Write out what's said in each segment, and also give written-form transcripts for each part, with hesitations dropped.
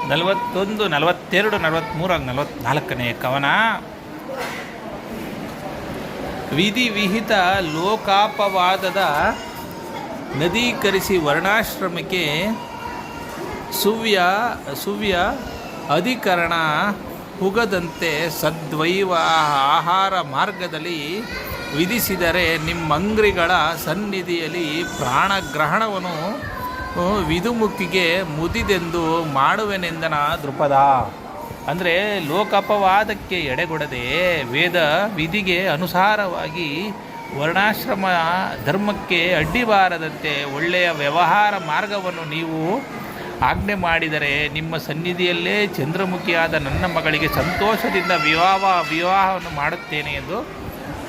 41, 42, 43, 44ನೇ ಕವನ. ವಿಧಿವಿಹಿತ ಲೋಕಾಪವಾದದ ನದೀಕರಿಸಿ ವರ್ಣಾಶ್ರಮಕ್ಕೆ ಸುವ್ಯ ಅಧಿಕರಣ ಹುಗದಂತೆ ಸದ್ವೈವ ಆಹಾರ ಮಾರ್ಗದಲ್ಲಿ ವಿಧಿಸಿದರೆ ನಿಮ್ಮಂಗ್ರಿಗಳ ಸನ್ನಿಧಿಯಲ್ಲಿ ಪ್ರಾಣಗ್ರಹಣವನ್ನು ವಿದುಮುಖಿಗೆ ಮುದಿದೆಂದು ಮಾಡುವೆನೆಂದನ ದೃಪದ. ಅಂದರೆ ಲೋಕಾಪವಾದಕ್ಕೆ ಎಡೆಗೊಡದೆ ವೇದ ವಿಧಿಗೆ ಅನುಸಾರವಾಗಿ ವರ್ಣಾಶ್ರಮ ಧರ್ಮಕ್ಕೆ ಅಡ್ಡಿಬಾರದಂತೆ ಒಳ್ಳೆಯ ವ್ಯವಹಾರ ಮಾರ್ಗವನ್ನು ನೀವು ಆಜ್ಞೆ ಮಾಡಿದರೆ ನಿಮ್ಮ ಸನ್ನಿಧಿಯಲ್ಲೇ ಚಂದ್ರಮುಖಿಯಾದ ನನ್ನ ಮಗಳಿಗೆ ಸಂತೋಷದಿಂದ ವಿವಾಹವನ್ನು ಮಾಡುತ್ತೇನೆ ಎಂದು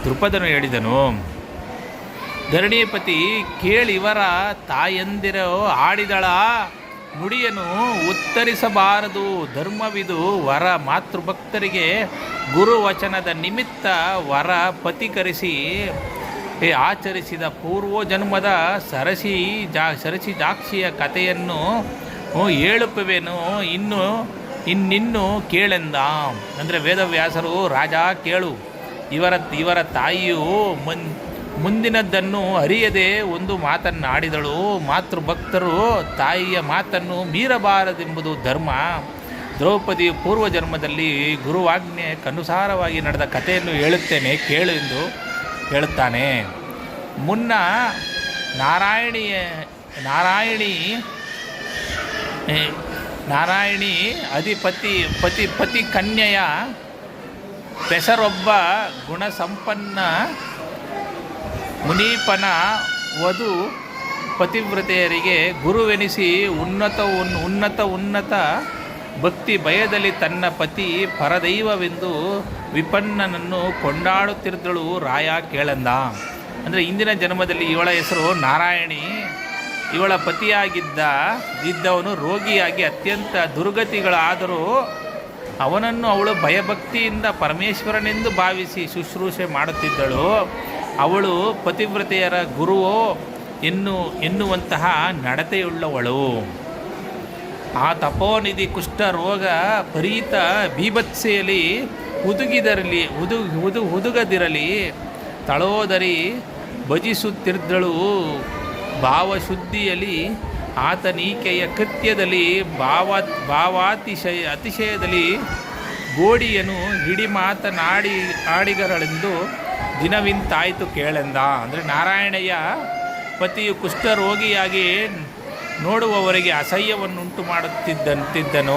ದೃಪದನು ಹೇಳಿದನು. ಧರಣೀಪತಿ ಕೇಳಿವರ ತಾಯಂದಿರೋ ಆಡಿದಳ ನುಡಿಯನ್ನು ಉತ್ತರಿಸಬಾರದು. ಧರ್ಮವಿದು ವರ ಮಾತೃಭಕ್ತರಿಗೆ ಗುರುವಚನದ ನಿಮಿತ್ತ ವರ ಪತಿಕರಿಸಿ ಆಚರಿಸಿದ ಪೂರ್ವಜನ್ಮದ ಸರಸಿ ಜಾಕ್ಷಿಯ ಕಥೆಯನ್ನು ಹೇಳುಪ್ಪುವೆನು ಇನ್ನಿನ್ನು ಕೇಳೆಂದ. ಅಂದರೆ ವೇದವ್ಯಾಸರು, ರಾಜ ಕೇಳು, ಇವರ ತಾಯಿಯು ಮುಂದಿನದ್ದನ್ನು ಅರಿಯದೆ ಒಂದು ಮಾತನ್ನಾಡಿದಳು. ಮಾತೃಭಕ್ತರು ತಾಯಿಯ ಮಾತನ್ನು ಮೀರಬಾರದೆಂಬುದು ಧರ್ಮ. ದ್ರೌಪದಿಯು ಪೂರ್ವಜನ್ಮದಲ್ಲಿ ಗುರುವಾಜ್ಞೆಗನುಸಾರವಾಗಿ ನಡೆದ ಕಥೆಯನ್ನು ಹೇಳುತ್ತೇನೆ ಕೇಳು ಎಂದು ಹೇಳುತ್ತಾನೆ. ಮುನ್ನ ನಾರಾಯಣಿ ಪತಿ ಕನ್ಯೆಯ ಪೆಸರೊಬ್ಬ ಗುಣಸಂಪನ್ನ ಮುನೀಪನ ವಧು ಪತಿವ್ರತೆಯರಿಗೆ ಗುರುವೆನಿಸಿ ಉನ್ನತ ಭಕ್ತಿ ಭಯದಲ್ಲಿ ತನ್ನ ಪತಿ ಪರದೈವವೆಂದು ವಿಪನ್ನನನ್ನು ಕೊಂಡಾಡುತ್ತಿದ್ದಳು. ರಾಯ ಕೇಳೆಂದ. ಇಂದಿನ ಜನ್ಮದಲ್ಲಿ ಇವಳ ಹೆಸರು ನಾರಾಯಣಿ. ಇವಳ ಪತಿಯಾಗಿದ್ದವನು ರೋಗಿಯಾಗಿ ಅತ್ಯಂತ ದುರ್ಗತಿಗಳಾದರೂ ಅವನನ್ನು ಅವಳು ಭಯಭಕ್ತಿಯಿಂದ ಪರಮೇಶ್ವರನೆಂದು ಭಾವಿಸಿ ಶುಶ್ರೂಷೆ ಮಾಡುತ್ತಿದ್ದಳು. ಅವಳು ಪತಿವ್ರತೆಯರ ಗುರುವೋ ಎನ್ನುವಂತಹ ನಡತೆಯುಳ್ಳವಳು. ಆ ತಪೋನಿಧಿ ಕುಷ್ಠರೋಗ ಪರೀತ ಬೀಭತ್ಸೆಯಲ್ಲಿ ಹುದುಗದಿರಲಿ ತಳೋದರಿ ಭಜಿಸುತ್ತಿದ್ದಳು. ಭಾವಶುದ್ಧಿಯಲ್ಲಿ ಆತನೀಕೆಯ ಕೃತ್ಯದಲ್ಲಿ ಅತಿಶಯದಲ್ಲಿ ಗೋಡಿಯನು ಹಿಡಿ ಆಡಿಗರಳೆಂದು ದಿನವಿಂತಾಯಿತು ಕೇಳೆಂದ. ನಾರಾಯಣಯ್ಯ ಪತಿಯು ಕುಷ್ಠರೋಗಿಯಾಗಿ ನೋಡುವವರಿಗೆ ಅಸಹ್ಯವನ್ನುಂಟು ಮಾಡುತ್ತಿದ್ದನು.